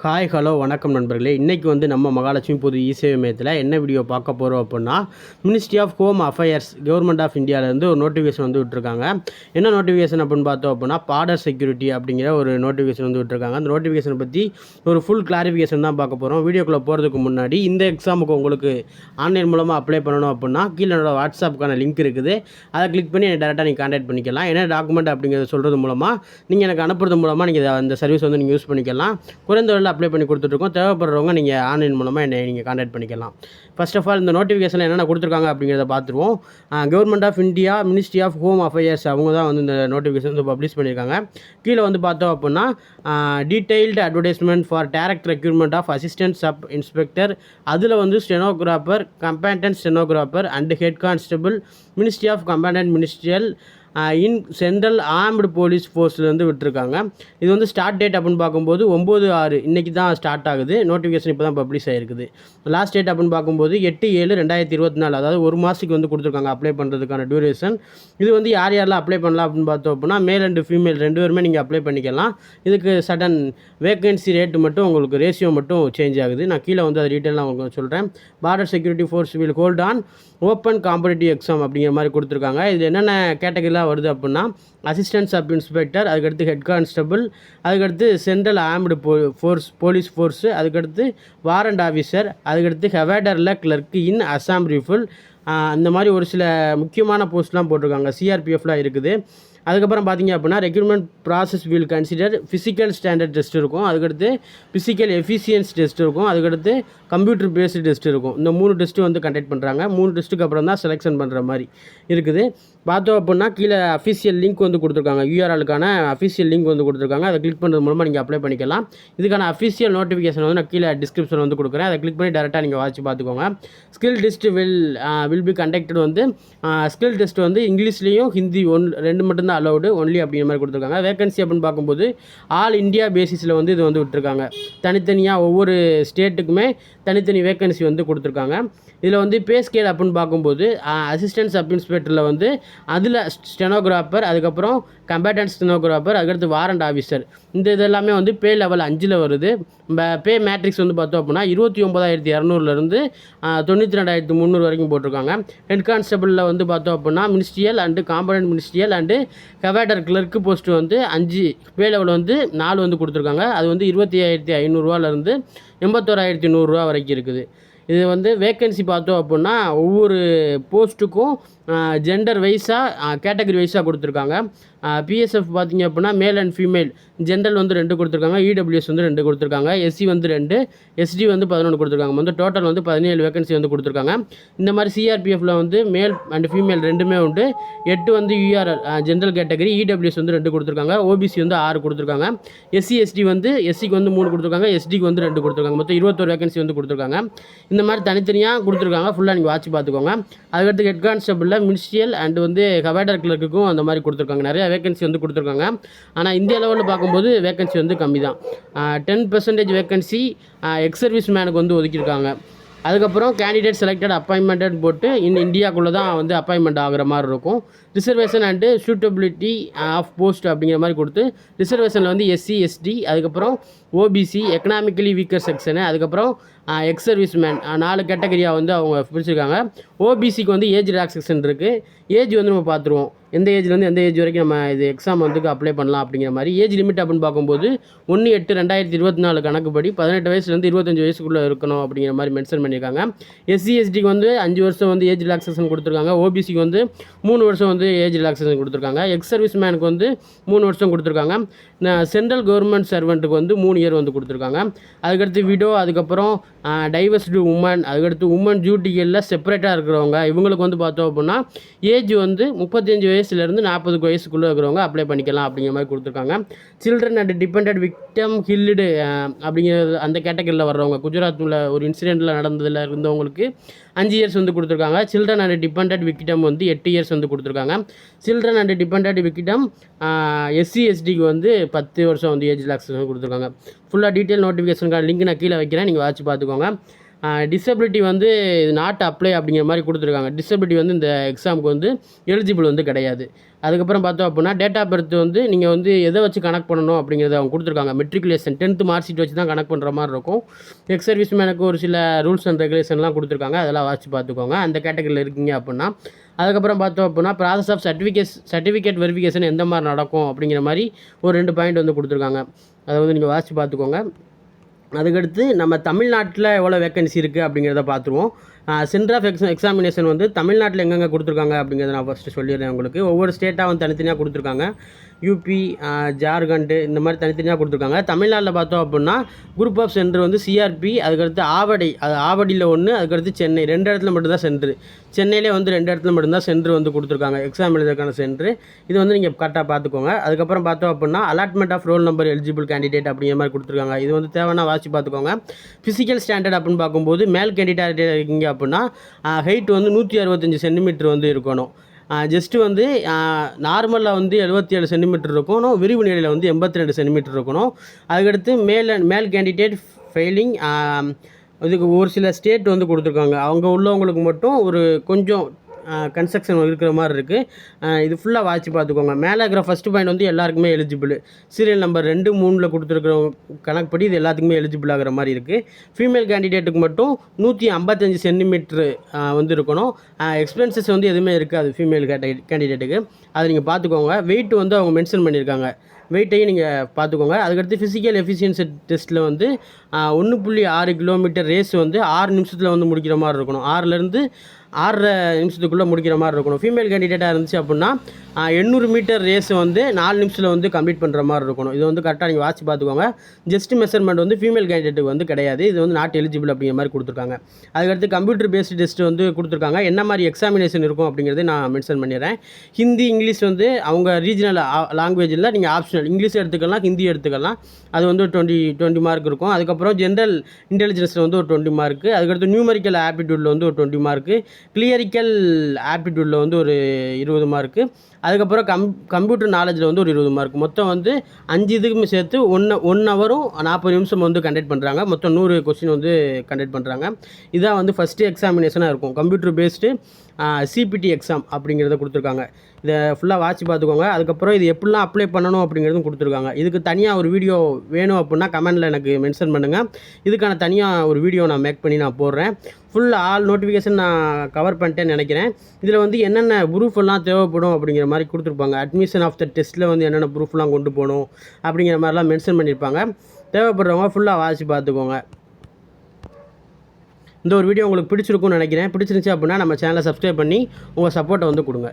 Hi hello வணக்கம் நண்பர்களே. இன்றைக்கி வந்து நம்ம மகாலட்சுமி பொது இ-சேவை மையத்தில் என்ன வீடியோ பார்க்க போகிறோம் அப்படின்னா, ministry of home affairs government of இந்தியாவிலேருந்து ஒரு நோட்டிஃபிகேஷன் வந்து விட்டுருக்காங்க. என்ன நோட்டிஃபிகேஷன் அப்படின்னு பார்த்தோம் அப்படின்னா, பார்டர் செக்யூரிட்டி அப்படிங்கிற ஒரு நோட்டிஃபிகேஷன் வந்து விட்டுருக்காங்க. அந்த நோட்டிஃபிகேஷனை பற்றி ஒரு ஃபுல் கிளாரிஃபிகேஷன் தான் பார்க்க போகிறோம். வீடியோக்குள்ளே போகிறதுக்கு முன்னாடி இந்த எக்ஸாமுக்கு உங்களுக்கு ஆன்லைன் மூலமாக அப்ளை பண்ணணும் அப்படின்னா கீழே என்னோட வாட்ஸ்அப்புக்கான லிங்க் இருக்குது. அதை கிளிக் பண்ணி என்னை டேரெக்டாக நீங்கள் கான்டாக்ட் பண்ணிக்கலாம். என்ன டாக்குமெண்ட் அப்படிங்கிறத சொல்கிறது மூலமாக நீங்கள் எனக்கு அனுப்புறது மூலமாக நீங்கள் அந்த சர்வீஸ் வந்து நீங்கள் யூஸ் பண்ணிக்கலாம். குறைந்த அப்ளை பண்ணி கொடுத்துட்ருக்கோம். தேவைப்படுறவங்க நீங்கள் ஆன்லைன் மூலமாக என்னை நீங்கள் கான்டாக்ட் பண்ணிக்கலாம். ஃபர்ஸ்ட் ஆஃப் ஆல் இந்த நோட்டிஃபிகேஷனில் என்னென்ன கொடுத்துருக்காங்க அப்படிங்கிறத பார்த்துருவோம். Government of India ministry of home affairs அவங்க தான் வந்து இந்த நோட்டிஃபிகேஷன் வந்து பப்ளிஷ் பண்ணியிருக்காங்க. கீழே வந்து பார்த்தோம் அப்படின்னா detailed advertisement for direct recruitment of assistant sub inspector, அதில் வந்து stenographer, combatant stenographer and head constable, ministry of combatant ministerial in central armed police ஃபோர்ஸ்லேருந்து விட்டுருக்காங்க. இது வந்து ஸ்டார்ட் டேட் அப்படின்னு பார்க்கும்போது 9/6 இன்றைக்கி தான் ஸ்டார்ட் ஆகுது. நோட்டிஃபிகேஷன் இப்போ தான் பப்ளிஷ் ஆகிருக்குது. லாஸ்ட் டேட் அப்படின்னு பார்க்கும்போது 8/7/2024, அதாவது ஒரு மாதத்துக்கு வந்து கொடுத்துருக்காங்க அப்ளை பண்ணுறதுக்கான டியூரேஷன். இது வந்து யாரெல்லாம் அப்ளை பண்ணலாம் அப்படின்னு பார்த்தோம் அப்படின்னா, மேல் அண்ட் ஃபீமேல் 2 பேருமே நீங்கள் அப்ளை பண்ணிக்கலாம். இதுக்கு சடன் வேகன்சி ரேட்டு மட்டும் உங்களுக்கு ரேஷியோ மட்டும் சேஞ்ச் ஆகுது. நான் கீழே வந்து அது டீட்டெயில் நான் உங்களுக்கு சொல்கிறேன். Border security force will hold on open competitive exam அப்படிங்கிற மாதிரி கொடுத்துருக்காங்க. இதில் என்னென்ன கேட்டகரிலாம் வருது அப்படின்னா, அசிஸ்டன்ட் சப் இன்ஸ்பெக்டர், அதுக்கடுத்து ஹெட் கான்ஸ்டபிள், அதுக்கடுத்து சென்ட்ரல் ஆர்ம்டு போலீஸ் ஃபோர்ஸு, அதுக்கடுத்து வாரண்ட் ஆஃபீஸர், அதுக்கடுத்து ஹெவாடரில் கிளர்க்கு இன் அசாம் ரிஃபுல், அந்த மாதிரி ஒரு சில முக்கியமான போஸ்ட்லாம் போட்டிருக்காங்க. சிஆர்பிஎஃப்லாம் இருக்குது. அதுக்கப்புறம் பார்த்தீங்க அப்படின்னா, recruitment process will consider physical standard test இருக்கும், அதுக்கடுத்து ஃபிசிக்கல் எஃபிஷியன்ஸ் டெஸ்ட் இருக்கும், அதுக்கடுத்து கம்ப்யூட்டர் பேஸ்டு டெஸ்ட் இருக்கும். இந்த 3 டெஸ்ட்டு வந்து கண்டக்ட் பண்ணுறாங்க. 3 டெஸ்ட்டுக்கு அப்புறம் தான் செலெக்ஷன் பண்ணுற மாதிரி இருக்குது. பார்த்தோம் அப்படின்னா கீழே அஃபிஷியல் லிங்க் வந்து கொடுத்துருக்காங்க. யூஆர்எலுக்கான அஃபிஷியல் லிங்க் வந்து கொடுத்துருக்காங்க. அதை கிளிக் பண்ணுறது மூலமாக நீங்கள் அப்ளை பண்ணிக்கலாம். இதுக்கான அஃபிஷியல் நோட்டிஃபிகேஷன் வந்து நான் கீழே டிஸ்கிரிப்ஷன் வந்து கொடுக்குறேன். அதை கிளிக் பண்ணி டேரெக்டாக நீங்கள் வாட்சி பார்த்துக்கோங்க. Skill test will be conducted வந்து ஸ்கில் டெஸ்ட் வந்து இங்கிலீஷ்லேயும் ஹிந்தி 2 மட்டும்தான் அலௌடு ஒன்லி அப்படிங்கிற மாதிரி கொடுத்துருக்காங்க. வேகன்சி அப்படின்னு பார்க்கும்போது ஆல் இந்தியா பேசிஸில் வந்து இது வந்து விட்டுருக்காங்க. தனித்தனியாக ஒவ்வொரு ஸ்டேட்டுக்குமே தனித்தனி வேகன்சி வந்து கொடுத்துருக்காங்க. இதில் வந்து பே ஸ்கேல் அப்படின்னு பார்க்கும்போது அசிஸ்டன்ட் சப் இன்ஸ்பெக்டரில் வந்து அதில் ஸ்டெனோகிராஃபர், அதுக்கப்புறம் கம்பேட்டன்ட் ஸ்டெனோகிராஃபர், அதுக்கடுத்து வாரண்ட் ஆஃபீஸர், இந்த இதெல்லாமே வந்து பே லெவல் 5 வருது. பே மேட்ரிக்ஸ் வந்து பார்த்தோம் அப்படின்னா 29,200 92,300 வரைக்கும் போட்டிருக்காங்க. ஹெட் கான்ஸ்டபிளில் வந்து பார்த்தோம் அப்படின்னா ministerial and combatant ministerial and கவேடர் கிளர்க்கு போஸ்ட்டு வந்து 5, பே லெவல் வந்து 4 வந்து கொடுத்துருக்காங்க. அது வந்து 25,500 81,100 வரைக்கும் இருக்குது. இது வந்து வேக்கன்சி பார்த்தோம் அப்படின்னா ஒவ்வொரு போஸ்ட்டுக்கும் ஜெண்டர் வைஸாக கேட்டகரி வைஸாக கொடுத்துருக்காங்க. பிஎஸ்எஃப் பார்த்திங்க அப்படின்னா மேல் அண்ட் ஃபீமேல் ஜென்ரல் வந்து 2 கொடுத்துருக்காங்க, இடபிள்யூஎஸ் வந்து 2 கொடுத்துருக்காங்க, எஸ்சி வந்து 2, எஸ்டி வந்து 11 கொடுத்துருக்காங்க. மொத்தம் டோட்டல் வந்து 17 வேகன்சி வந்து கொடுத்துருக்காங்க. இந்த மாதிரி சிஆர்பிஎஃப்பில் வந்து மேல் அண்ட் ஃபீமேல் 2மே உண்டு. 8 வந்து யூஆர்எல் ஜென்ரல் கேட்டகரி, இடபிள்யூஎஸ் வந்து 2 கொடுத்துருக்காங்க, ஓபிசி வந்து 6 கொடுத்துருக்காங்க, எஸ்சி எஸ்டி வந்து எஸ்சிக்கு வந்து 3 கொடுத்துருக்காங்க, எஸ்டிக்கு வந்து 2 கொடுத்துருக்காங்க. மொத்தம் 21 வேகன்சி வந்து கொடுத்துருக்காங்க. இந்த மாதிரி தனித்தனியாக கொடுத்துருக்காங்க. ஃபுல்லாக நீங்கள் வாட்சி பார்த்துக்கோங்க. அதுக்கடுத்து ஹெட் கான்ஸ்டபிளில் மினிஸ்ட்ரியல் அண்ட் வந்து கவேடர் கிளர்க்குக்கும் அந்த மாதிரி கொடுத்துருக்காங்க. நிறையா வேகன்சி வந்து கொடுத்துருக்காங்க. ஆனால் இந்தியா லெவலில் பார்க்கும்போது வேகன்சி வந்து கம்மி தான். 10% வேகன்சி எக்ஸ் சர்வீஸ் மேனுக்கு வந்து ஒதுக்கியிருக்காங்க. அதுக்கப்புறம் கேண்டிடேட் செலக்டட் அப்பாயின்மெண்ட்னு போட்டு இந்தியாவுக்குள்ளே தான் வந்து அப்பாயின்மெண்ட் ஆகிற மாதிரி இருக்கும். Reservation and suitability of post அப்படிங்கிற மாதிரி கொடுத்து ரிசர்வேஷனில் வந்து எஸ்சி எஸ்டி, அதுக்கப்புறம் ஓபிசி, எக்கனாமிக்கலி வீக்கர் செக்ஷனு, அதுக்கப்புறம் எக்ஸ் சர்வீஸ் மேன் 4 கேட்டகரியாக வந்து அவங்க பிரிச்சிருக்காங்க. ஓபிசிக்கு வந்து ஏஜ் ரிலாக்ஸேஷன் இருக்குது. ஏஜ் வந்து நம்ம பார்த்துருவோம், எந்த ஏஜ்லேருந்து எந்த ஏஜ் வரைக்கும் நம்ம இது எக்ஸாம் வந்து அப்ளை பண்ணலாம் அப்படிங்கிற மாதிரி. ஏஜ் லிமிட் அப்படின்னு பார்க்கும்போது 1/8/2024 கணக்குப்படி 18 வயசுலேருந்து 25 வயசுக்குள்ளே இருக்கணும் அப்படிங்கிற மாதிரி மென்ஷன் பண்ணியிருக்காங்க. எஸ்சி எஸ்டிக்கு வந்து 5 வருஷம் வந்து ஏஜ் ரிலாக்ஸேஷன் கொடுத்துருக்காங்க. ஓபிசிக்கு வந்து 3 வருஷம் வந்து ஏஜ் ரிலாக்ஸேஷன் கொடுத்துருக்காங்க. எக்ஸ் சர்வீஸ் மேனுக்கு வந்து 3 வருஷம் கொடுத்துருக்காங்க. சென்ட்ரல் கவர்மெண்ட் சர்வெண்ட்டுக்கு வந்து 3 இயர் வந்து கொடுத்துருக்காங்க. அதுக்கடுத்து விடோ, அதுக்கப்புறம் டைவர்ஸ்டு உமன், அதுக்கடுத்து உமன் டியூட்டிகளில் செப்பரேட்டாக இருக்கிறவங்க, இவங்களுக்கு வந்து பார்த்தோம் அப்படின்னா ஏஜ் வந்து 35 வயசுலேருந்து 40 வயசுக்குள்ளே இருக்கிறவங்க அப்ளை பண்ணிக்கலாம் அப்படிங்கிற மாதிரி கொடுத்துருக்காங்க. சில்ட்ரன் அண்ட் டிபெண்டட் விக்டம் ஹில்டு அப்படிங்கிறது அந்த கேட்டகரியில் வர்றவங்க, குஜராத்தில் ஒரு இன்சிடெண்ட்டில் நடந்ததில் இருந்தவங்களுக்கு 5 இயர்ஸ் வந்து கொடுத்துருக்காங்க. சில்ட்ரன் அண்ட் டிபெண்டட் விக்டம் வந்து 8 இயர்ஸ் வந்து கொடுத்துருக்காங்க. Children and dependent victim SC எஸ்டிக்கு வந்து 10 வருஷம் வந்து ஏஜ் ரிலாக்ஸேஷன் கொடுத்துருக்காங்க. ஃபுல்லாக டீட்டெயில் நோட்டிஃபிகேஷனுக்கான லிங்க் நான் கீழே வைக்கிறேன், நீங்கள் வாட்சி பார்த்துக்கோங்க. டிசபிலிட்டி வந்து நாட் அப்ளை அப்படிங்கிற மாதிரி கொடுத்துருக்காங்க. டிசபிலிட்டி வந்து இந்த எக்ஸாமுக்கு வந்து எலிஜிபிள் வந்து கிடையாது. அதுக்கப்புறம் பார்த்தோம் அப்படின்னா டேட் ஆஃப் பர்த் வந்து நீங்கள் வந்து எதை வச்சு கனெக்ட் பண்ணணும் அப்படிங்கிறத அவங்க கொடுத்துருக்காங்க. மெட்ரிகுலேஷன் 10th மார்க் ஷீட் வச்சு தான் கனெக்ட் பண்ணுற மாதிரி இருக்கும். எக்ஸ் சர்வீஸ் மேனுக்கு ஒரு சில ரூல்ஸ் அண்ட் ரெகுலேஷன்லாம் கொடுத்துருக்காங்க. அதெல்லாம் வாட்சி பார்த்துக்கோங்க அந்த கேட்டகரியில் இருக்கீங்க அப்படின்னா. அதுக்கப்புறம் பார்த்தோம் அப்படின்னா ப்ராசஸ் ஆஃப் சர்டிஃபிகேட் வெரிஃபிகேஷன் எந்த மாதிரி நடக்கும் அப்படிங்கிற மாதிரி ஒரு 2 பாயிண்ட் வந்து கொடுத்துருக்காங்க. அதை வந்து நீங்கள் வாட்சி பார்த்துக்கோங்க. அதுக்கடுத்து நம்ம தமிழ்நாட்டில் எவ்வளோ வேக்கன்சி இருக்குது அப்படிங்கிறத பார்த்துருவோம். சென்டர் ஆஃப் எக்ஸாமினேஷன் வந்து தமிழ்நாட்டில் எங்கெங்கே கொடுத்துருக்காங்க அப்படிங்கிறத நான் ஃபஸ்ட்டு சொல்லிடுறேன் உங்களுக்கு. ஒவ்வொரு ஸ்டேட்டாக வந்து தனித்தனியாக கொடுத்துருக்காங்க. யூபி, ஜார்க்கண்டு இந்த மாதிரி தனித்தனியாக கொடுத்துருக்காங்க. தமிழ்நாட்டில் பார்த்தோம் அப்படின்னா குரூப் ஆஃப் சென்டர் வந்து சிஆர்பி, அதுக்கடுத்து ஆவடி, அது ஆவடியில் ஒன்று, அதுக்கடுத்து சென்னை 2 இடத்துல மட்டும்தான் சென்ட்ரு. சென்னையிலே வந்து 2 இடத்துல மட்டும்தான் சென்ட்ரு வந்து கொடுத்துருக்காங்க எக்ஸாம் எழுதுறதுக்கான சென்ட்ரு. இது வந்து நீங்கள் கரெக்டாக பார்த்துக்கோங்க. அதுக்கப்புறம் பார்த்தோம் அப்படின்னா allotment of roll number eligible candidate அப்படிங்கிற மாதிரி கொடுத்துருக்காங்க. இது வந்து தேவைன்னா வாசி பார்த்துக்கோங்க. ஃபிசிக்கல் ஸ்டாண்டர்ட் அப்படின்னு பார்க்கும்போது மேல் கேண்டிடேட் இருக்கீங்க அப்படின்னா ஹைட் வந்து 165 சென்டிமீட்டர் வந்து இருக்கணும். ஜஸ்ட்டு வந்து நார்மலில் வந்து 77 சென்டிமீட்டர் இருக்கணும். விரிவு நிலையில் வந்து 82 சென்டிமீட்டர் இருக்கணும். அதுக்கடுத்து மேல் கேண்டிடேட் ஃபெயிலிங். இதுக்கு ஒரு சில ஸ்டேட் வந்து கொடுத்துருக்காங்க. அவங்க உள்ளவங்களுக்கு மட்டும் ஒரு கொஞ்சம் கன்ஸ்ட்ரக்ஷன் இருக்கிற மாதிரி இருக்குது. இது ஃபுல்லாக வாட்சி பார்த்துக்கோங்க. மேலே இருக்கிற ஃபஸ்ட்டு பாயிண்ட் வந்து எல்லாருக்குமே எலிஜிபிள். சீரியல் நம்பர் 2, 3 கொடுத்துருக்கிறவங்க கணக்குப்படி இது எல்லாத்துக்குமே எலிஜிபிள் ஆகிற மாதிரி இருக்குது. ஃபீமேல் கேண்டிடேட்டுக்கு மட்டும் 155 சென்டிமீட்ரு வந்து இருக்கணும். எக்ஸ்பென்சஸ் வந்து எதுவுமே இருக்காது ஃபீமேல் கேண்டிடேட்டுக்கு. அதை நீங்கள் பார்த்துக்கோங்க. வெயிட் வந்து அவங்க மென்ஷன் பண்ணியிருக்காங்க. வெயிட்டையும் நீங்கள் பார்த்துக்கோங்க. அதுக்கடுத்து ஃபிசிக்கல் எஃபிஷியன்சி டெஸ்ட்டில் வந்து 1.6 கிலோமீட்டர் ரேஸ் வந்து 6 நிமிஷத்தில் வந்து முடிக்கிற மாதிரி இருக்கணும். 6லேருந்து 6.5 நிமிஷத்துக்குள்ளே முடிக்கிற மாதிரி இருக்கணும். ஃபீமேல் கேண்டிடேட்டாக இருந்துச்சு அப்படின்னா 800 மீட்டர் ரேஸ் வந்து 4 நிமிஷத்தில் வந்து கம்ப்ளீட் பண்ணுற மாதிரி இருக்கணும். இது வந்து கரெக்டாக நீங்கள் வாட்சி பார்த்துக்கோங்க. ஜஸ்ட் மெஷர்மெண்ட் வந்து ஃபீமேல் கேண்டிடேட்டுக்கு வந்து கிடையாது. இது வந்து நாட் எலிஜிபிள் அப்படிங்கிற மாதிரி கொடுத்துருக்காங்க. அதுக்கடுத்து கம்ப்யூட்டர் பேஸ்டு டெஸ்ட் வந்து கொடுத்துருக்காங்க. என்ன மாதிரி எக்ஸாமினேஷன் இருக்கும் அப்படிங்கிறத நான் மென்ஷன் பண்ணிடுறேன். ஹிந்தி, இங்கிலீஷ் வந்து அவங்க ரீஜனல் லாங்குவேஜில் நீங்கள் ஆப்ஷனல் இங்கிலீஷ் எடுத்துக்கலாம், ஹிந்தி எடுத்துக்கலாம். அது வந்து 20 மார்க் இருக்கும். அதுக்கப்புறம் ஜென்ரல் இன்டெலிஜென்ஸில் வந்து ஒரு 20 மார்க்கு. அதுக்கடுத்து நியூமரிக்கல் ஆப்டிடியூடில் வந்து ஒரு 20 மார்க்கு. கிளியரிக்கல் ஆப்டிடியூடில் வந்து ஒரு 20 மார்க்கு. அதுக்கப்புறம் கம்ப்யூட்டர் நாலேஜில் வந்து ஒரு 20 மார்க். மொத்தம் வந்து 5 இதுக்குமே சேர்த்து 1 ஹவரும் 40 நிமிஷம் வந்து கண்டக்ட் பண்ணுறாங்க. மொத்தம் 100 கொஸ்டின் வந்து கண்டக்ட் பண்ணுறாங்க. இதான் வந்து ஃபஸ்ட்டு எக்ஸாமினேஷனாக இருக்கும். கம்ப்யூட்டர் பேஸ்டு சிபிடி எக்ஸாம் அப்படிங்கிறத கொடுத்துருக்காங்க. இதை ஃபுல்லாக வாட்சி பார்த்துக்கோங்க. அதுக்கப்புறம் இது எப்படிலாம் அப்ளை பண்ணணும் அப்படிங்கிறதும் கொடுத்துருக்காங்க. இதுக்கு தனியாக ஒரு வீடியோ வேணும் அப்படின்னா கமெண்டில் எனக்கு மென்ஷன் பண்ணுங்கள். இதுக்கான தனியாக ஒரு வீடியோ நான் மேக் பண்ணி நான் போடுறேன். ஆல் நோட்டிஃபிகேஷன் நான் கவர் பண்ணிட்டேன்னு நினைக்கிறேன். இதில் வந்து என்னென்ன ப்ரூஃப் எல்லாம் தேவைப்படும் அப்படிங்கிற மாதிரி கொடுத்துருப்பாங்க. அட்மிஷன் ஆஃப் த டெஸ்ட்டில் வந்து என்னென்ன ப்ரூஃப்லாம் கொண்டு போகணும் அப்படிங்கிற மாதிரிலாம் மென்ஷன் பண்ணியிருப்பாங்க. தேவைப்படுறவங்க ஃபுல்லாக வாட்சி பார்த்துக்கோங்க. இந்த ஒரு வீடியோ உங்களுக்கு பிடிச்சிருக்கும்னு நினைக்கிறேன். பிடிச்சிருந்துச்சி அப்படின்னா நம்ம சேனலை சப்ஸ்கிரைப் பண்ணி உங்கள் சப்போர்ட்டை வந்து கொடுங்க.